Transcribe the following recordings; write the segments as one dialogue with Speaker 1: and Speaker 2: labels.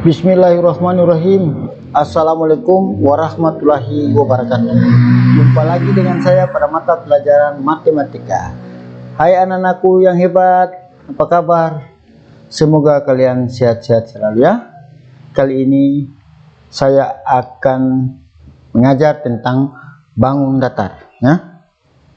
Speaker 1: Bismillahirrahmanirrahim. Assalamualaikum warahmatullahi wabarakatuh. Jumpa lagi dengan saya pada mata pelajaran matematika. Hai anak-anakku yang hebat, apa kabar? Semoga kalian sehat-sehat selalu ya. Kali ini saya akan mengajar tentang bangun datar ya.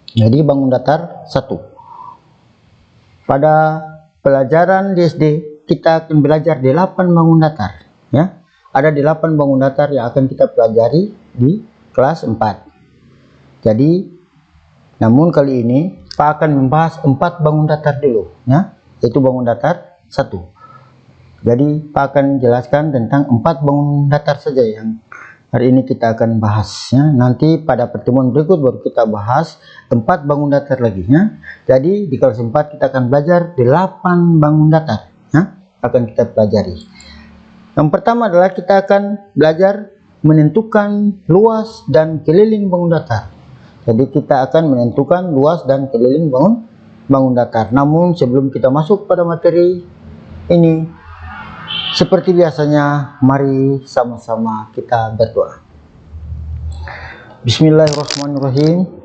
Speaker 1: Jadi bangun datar 1. Pada pelajaran di SD kita akan belajar 8 bangun datar ya. Ada 8 bangun datar yang akan kita pelajari di kelas 4. Jadi namun kali ini Pak akan membahas 4 bangun datar dulu ya, yaitu bangun datar 1. Jadi Pak akan jelaskan tentang 4 bangun datar saja yang hari ini kita akan bahas ya. Nanti pada pertemuan berikut baru kita bahas 4 bangun datar lagi ya. Jadi di kelas 4 kita akan belajar 8 bangun datar ya, akan kita pelajari. Yang pertama adalah kita akan belajar menentukan luas dan keliling bangun datar. Jadi kita akan menentukan luas dan keliling bangun datar. Namun sebelum kita masuk pada materi ini, seperti biasanya, mari sama-sama kita berdoa. Bismillahirrahmanirrahim.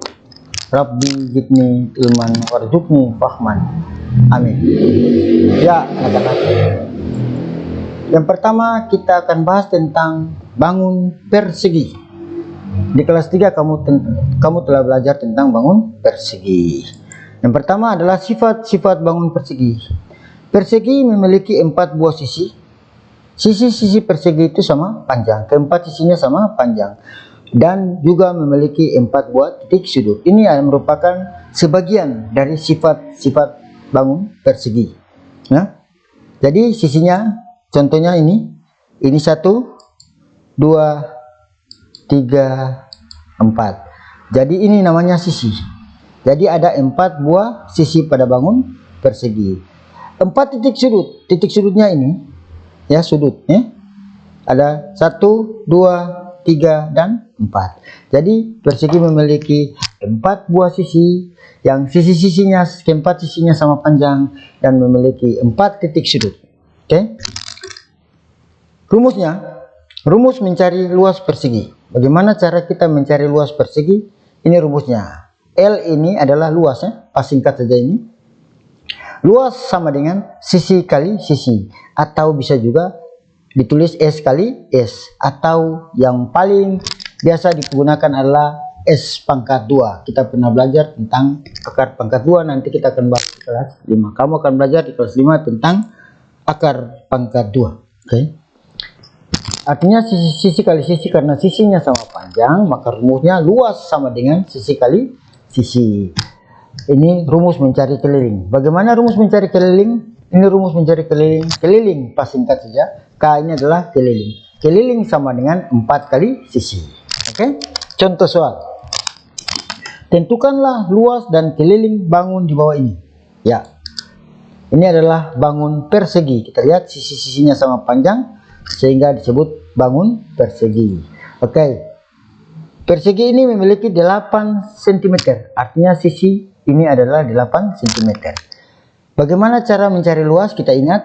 Speaker 1: Rabbi zidni ilman warzuqni fahman. Amin. Ya, anak-anak. Yang pertama kita akan bahas tentang bangun persegi. Di kelas 3 kamu telah belajar tentang bangun persegi. Yang pertama adalah sifat-sifat bangun persegi. Persegi memiliki 4 buah sisi. Sisi-sisi persegi itu sama panjang, keempat sisinya sama panjang, dan juga memiliki 4 buah titik sudut. Ini merupakan sebagian dari sifat-sifat bangun persegi ya. Jadi sisinya contohnya ini 1, 2, 3, 4. Jadi ini namanya sisi. Jadi ada 4 buah sisi pada bangun persegi. 4 titik sudut. Titik sudutnya ini ya, sudut ya. Ada 1, 2, 3 dan 4. Jadi persegi memiliki 4 buah sisi yang sisi-sisinya keempat sisinya sama panjang dan memiliki 4 titik sudut. Oke. Rumus mencari luas persegi. Bagaimana cara kita mencari luas persegi? Ini rumusnya. L ini adalah luas ya. Pas singkat saja ini. Luas sama dengan sisi kali sisi, atau bisa juga ditulis S kali S, atau yang paling biasa digunakan adalah S pangkat 2. Kita pernah belajar tentang akar pangkat 2, nanti kita akan bahas di kelas 5. Kamu akan belajar di kelas 5 tentang akar pangkat 2. Oke. Artinya sisi kali sisi, karena sisinya sama panjang, maka rumusnya luas sama dengan sisi kali sisi. Ini rumus mencari keliling. Bagaimana rumus mencari keliling? Ini rumus mencari keliling. Keliling pas singkat saja. K ini adalah keliling. Keliling sama dengan 4 kali sisi. Oke. Contoh soal. Tentukanlah luas dan keliling bangun di bawah ini. Ya. Ini adalah bangun persegi. Kita lihat sisi-sisinya sama panjang sehingga disebut bangun persegi. Oke. Persegi ini memiliki 8 cm. Artinya sisi ini adalah 8 cm. Bagaimana cara mencari luas? Kita ingat,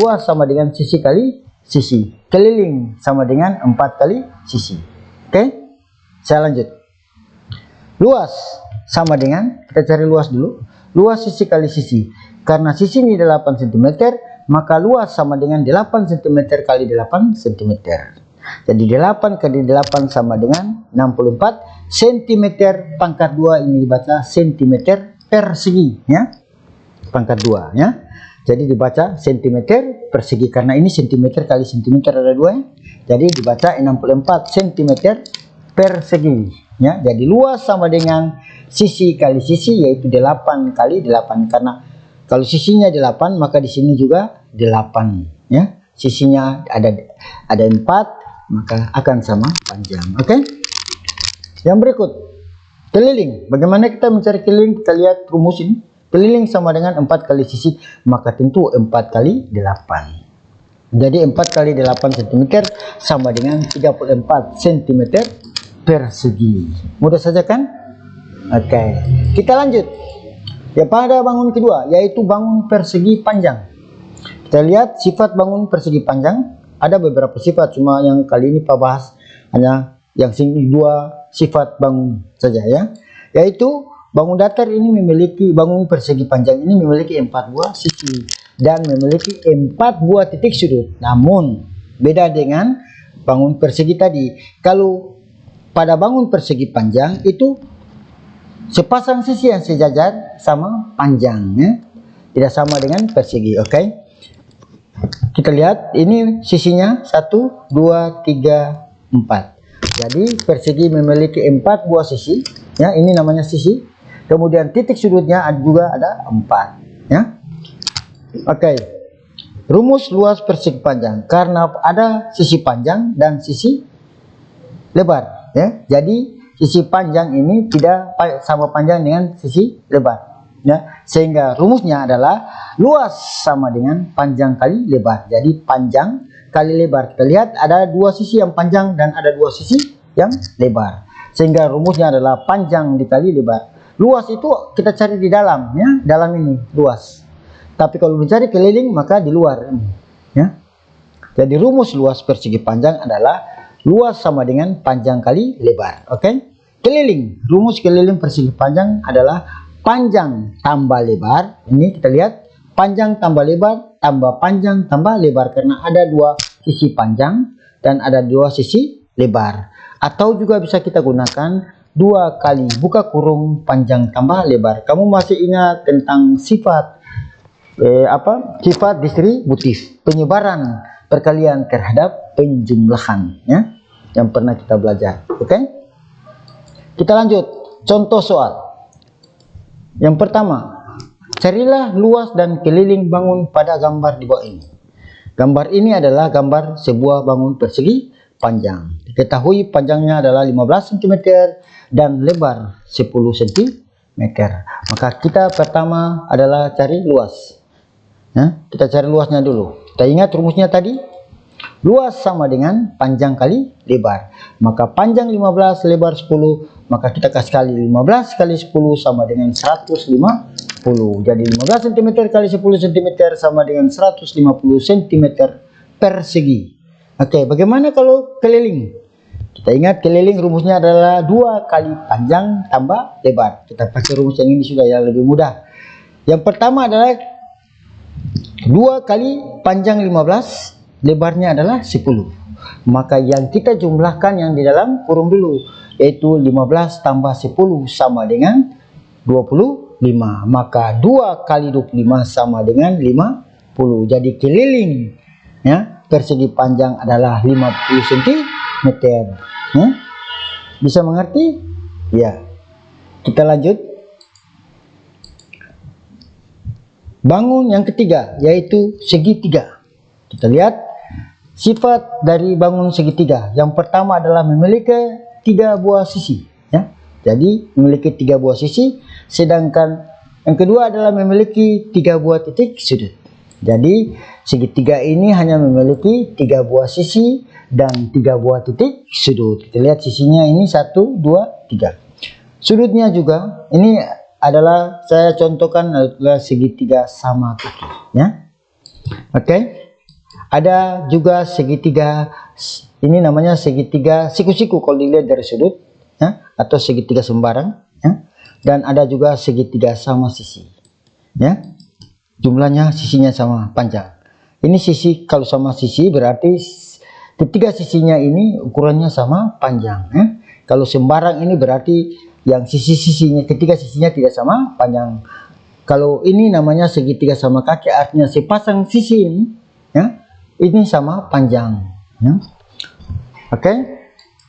Speaker 1: luas sama dengan sisi kali sisi. Keliling sama dengan 4 kali sisi. Oke? Saya lanjut. Luas sama dengan, kita cari luas dulu. Luas sisi kali sisi. Karena sisi ini 8 cm, maka luas sama dengan 8 cm kali 8 cm. Jadi 8 kali 8 sama dengan 64 cm pangkat 2, ini dibaca cm persegi ya. Pangkat 2 ya. Jadi dibaca cm persegi karena ini cm kali cm ada 2 ya. Jadi dibaca 64 cm persegi ya. Jadi luas sama dengan sisi kali sisi, yaitu 8 kali 8, karena kalau sisinya 8 maka di sini juga 8 ya. Sisinya ada 4, maka akan sama panjang. Oke. Yang berikut, keliling. Bagaimana kita mencari keliling? Kita lihat rumus ini. Keliling sama dengan 4 kali sisi, maka tentu 4 kali 8. Jadi 4 kali 8 cm sama dengan 34 cm persegi. Mudah saja kan? Oke. Kita lanjut. Ya, pada bangun kedua, yaitu bangun persegi panjang. Kita lihat sifat bangun persegi panjang. Ada beberapa sifat, cuma yang kali ini Pak bahas hanya yang dua sifat bangun saja ya. Yaitu bangun datar ini memiliki, bangun persegi panjang ini memiliki 4 buah sisi dan memiliki 4 buah titik sudut. Namun beda dengan bangun persegi tadi. Kalau pada bangun persegi panjang itu sepasang sisi yang sejajar sama panjangnya, tidak sama dengan persegi. Oke, kita lihat ini sisinya 1, 2, 3, 4. Jadi persegi memiliki 4 buah sisi ya, ini namanya sisi. Kemudian titik sudutnya juga ada 4 ya. Oke, rumus luas persegi panjang karena ada sisi panjang dan sisi lebar ya. Jadi sisi panjang ini tidak sama panjang dengan sisi lebar ya, sehingga rumusnya adalah luas sama dengan panjang kali lebar. Jadi panjang kali lebar. Kita lihat ada 2 sisi yang panjang dan ada 2 sisi yang lebar, sehingga rumusnya adalah panjang dikali lebar. Luas itu kita cari di dalam ya, dalam ini luas. Tapi kalau mencari keliling maka di luar ini ya. Jadi rumus luas persegi panjang adalah luas sama dengan panjang kali lebar. Oke. Keliling, rumus keliling persegi panjang adalah panjang tambah lebar. Ini kita lihat panjang tambah lebar tambah panjang tambah lebar, karena ada 2 sisi panjang dan ada 2 sisi lebar. Atau juga bisa kita gunakan 2 kali buka kurung panjang tambah lebar. Kamu masih ingat tentang sifat sifat distributif, penyebaran perkalian terhadap penjumlahan ya, yang pernah kita belajar. Oke. Kita lanjut contoh soal. Yang pertama, carilah luas dan keliling bangun pada gambar di bawah ini. Gambar ini adalah gambar sebuah bangun persegi panjang. Diketahui panjangnya adalah 15 cm dan lebar 10 cm. Maka kita pertama adalah cari luas. Nah, kita cari luasnya dulu. Kita ingat rumusnya tadi. Luas sama dengan panjang kali lebar. Maka panjang 15, lebar 10, maka kita kasih kali 15 kali 10 sama dengan 150. Jadi 15 cm kali 10 cm sama dengan 150 cm persegi. Oke, bagaimana kalau keliling? Kita ingat keliling rumusnya adalah 2 kali panjang tambah lebar. Kita pakai rumus yang ini sudah ya, lebih mudah. Yang pertama adalah 2 kali panjang 15, lebarnya adalah 10. Maka yang kita jumlahkan yang di dalam kurung dulu, yaitu 15 tambah 10 sama dengan 25. Maka 2 kali 25 sama dengan 50. Jadi keliling ya, persegi panjang adalah 50 cm ya. Bisa mengerti? Ya. Kita lanjut. Bangun yang ketiga yaitu segitiga. Kita lihat sifat dari bangun segitiga. Yang pertama adalah memiliki 3 buah sisi ya. Jadi memiliki 3 buah sisi, sedangkan yang kedua adalah memiliki 3 buah titik sudut. Jadi segitiga ini hanya memiliki 3 buah sisi dan 3 buah titik sudut. Kita lihat sisinya ini 1, 2, 3. Sudutnya juga ini adalah saya contohkan adalah segitiga sama kaki ya. Oke. Ada juga segitiga, ini namanya segitiga siku-siku kalau dilihat dari sudut ya, atau segitiga sembarang ya. Dan ada juga segitiga sama sisi ya. Jumlahnya sisinya sama panjang. Ini sisi, kalau sama sisi berarti ketiga sisinya ini ukurannya sama panjang ya. Kalau sembarang ini berarti yang sisi-sisinya, ketiga sisinya tidak sama panjang. Kalau ini namanya segitiga sama kaki, artinya sepasang sisi ini ya, ini sama panjang ya. Oke.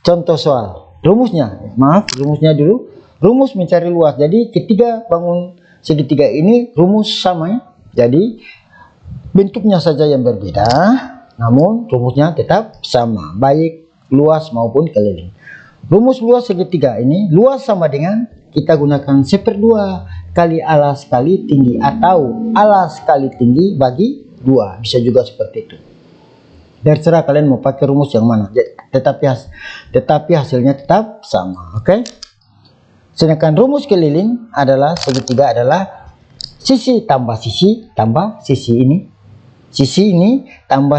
Speaker 1: Contoh soal. Rumusnya, rumusnya dulu. Rumus mencari luas. Jadi ketiga bangun segitiga ini rumus sama ya. Jadi bentuknya saja yang berbeda, namun rumusnya tetap sama, baik luas maupun keliling. Rumus luas segitiga ini, luas sama dengan kita gunakan 1/2 kali alas kali tinggi, atau alas kali tinggi bagi 2. Bisa juga seperti itu. Terserah kalian mau pakai rumus yang mana, tetapi hasilnya tetap sama. Oke. Sedangkan rumus keliling adalah segitiga adalah sisi tambah sisi tambah sisi ini, sisi ini tambah